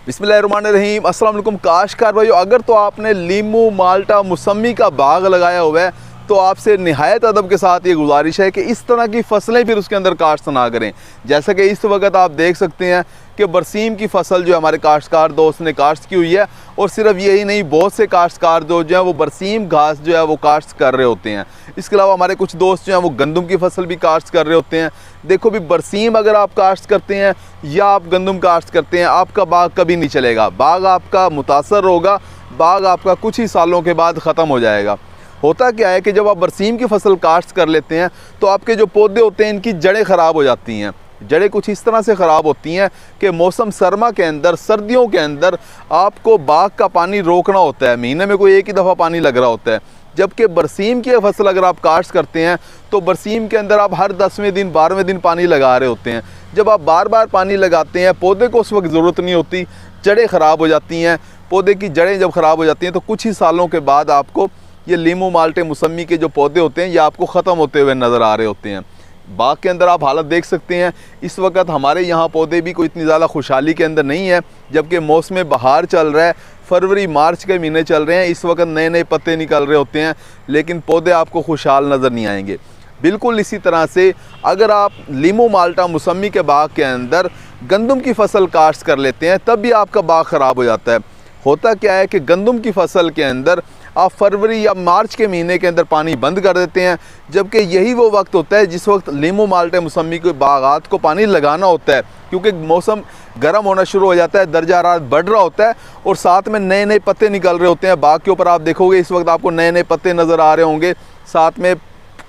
बिस्मिल्लाहिर्रहमानिर्रहीम। अस्सलाम वालेकुम काश्तकार भाइयों, अगर तो आपने लीमू, माल्टा, मौसमी का बाग लगाया हुआ है तो आपसे निहायत अदब के साथ ये गुजारिश है कि इस तरह की फसलें फिर उसके अंदर काश्त ना करें। जैसा कि इस वक्त आप देख सकते हैं कि बरसीम की फसल जो है हमारे काश्तकार दोस्त ने काश्त की हुई है, और सिर्फ यही नहीं, बहुत से काश्तकार जो है वो बरसीम घास जो है वो काश्त कर रहे होते हैं। इसके अलावा हमारे कुछ दोस्त जो हैं वो गंदम की फसल भी काश्त कर रहे होते हैं। देखो भी, बरसीम अगर आप काश्त करते हैं या आप गंदम काश्त करते हैं, आपका बाग कभी नहीं चलेगा, बाग आपका मुतासर होगा, बाग आपका कुछ ही सालों के बाद ख़त्म हो जाएगा। होता क्या है कि जब आप बरसीम की फसल काश्त कर लेते हैं तो आपके जो पौधे होते हैं इनकी जड़ें ख़राब हो जाती हैं। जड़ें कुछ इस तरह से ख़राब होती हैं कि मौसम सरमा के अंदर, सर्दियों के अंदर आपको बाग का पानी रोकना होता है, महीने में कोई एक ही दफ़ा पानी लग रहा होता है। जबकि बरसीम की फसल अगर आप काश्त करते हैं तो बरसीम के अंदर आप हर 10वें दिन 12वें दिन पानी लगा रहे होते हैं। जब आप बार बार पानी लगाते हैं, पौधे को उस वक्त ज़रूरत नहीं होती, जड़ें ख़राब हो जाती हैं। पौधे की जड़ें जब ख़राब हो जाती हैं तो कुछ ही सालों के बाद आपको ये लीमू, माल्टे, मौसमी के जो पौधे होते हैं ये आपको ख़त्म होते हुए नज़र आ रहे होते हैं। बाग के अंदर आप हालत देख सकते हैं, इस वक्त हमारे यहाँ पौधे भी कोई इतनी ज़्यादा खुशहाली के अंदर नहीं है, जबकि मौसम बहार चल रहा है, फरवरी मार्च के महीने चल रहे हैं, इस वक्त नए नए पत्ते निकल रहे होते हैं, लेकिन पौधे आपको खुशहाल नज़र नहीं आएंगे। बिल्कुल इसी तरह से अगर आप लीमू, माल्टा, मौसमी के बाग के अंदर गंदम की फसल काश्त कर लेते हैं तब भी आपका बाग ख़राब हो जाता है। होता क्या है कि गंदम की फसल के अंदर आप फरवरी या मार्च के महीने के अंदर पानी बंद कर देते हैं, जबकि यही वो वक्त होता है जिस वक्त लीमू, माल्टे, मौसमी के बागात को पानी लगाना होता है, क्योंकि मौसम गर्म होना शुरू हो जाता है, दर्जा हरारत बढ़ रहा होता है और साथ में नए नए पत्ते निकल रहे होते हैं। बाग के ऊपर आप देखोगे इस वक्त आपको नए नए पत्ते नज़र आ रहे होंगे, साथ में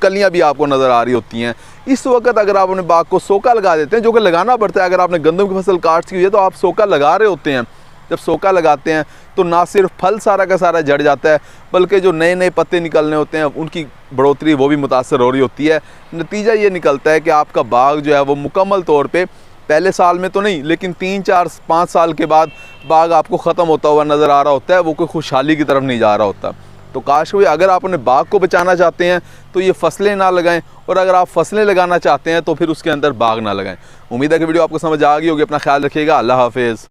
कलियाँ भी आपको नज़र आ रही होती हैं। इस वक्त अगर आप अपने बाग को सोका लगा देते हैं, जो कि लगाना पड़ता है, अगर आपने गंदम की फसल काश्त की हुई है तो आप सोका लगा रहे होते हैं। जब सोका लगाते हैं तो ना सिर्फ फल सारा का सारा झड़ जाता है, बल्कि जो नए नए पत्ते निकलने होते हैं उनकी बढ़ोतरी वो भी मुतासर हो रही होती है। नतीजा ये निकलता है कि आपका बाग जो है वो मुकम्मल तौर पे पहले साल में तो नहीं, लेकिन 3, 4, 5 साल के बाद बाग आपको ख़त्म होता हुआ नज़र आ रहा होता है, वो कोई खुशहाली की तरफ नहीं जा रहा होता। तो काश हुए, अगर आप अपने बाग को बचाना चाहते हैं तो ये फसलें ना लगाएं, और अगर आप फसलें लगाना चाहते हैं तो फिर उसके अंदर बाग ना लगाएं। उम्मीद है कि वीडियो आपको समझ आ गई होगी। अपना ख्याल रखिएगा। अल्लाह हाफिज़।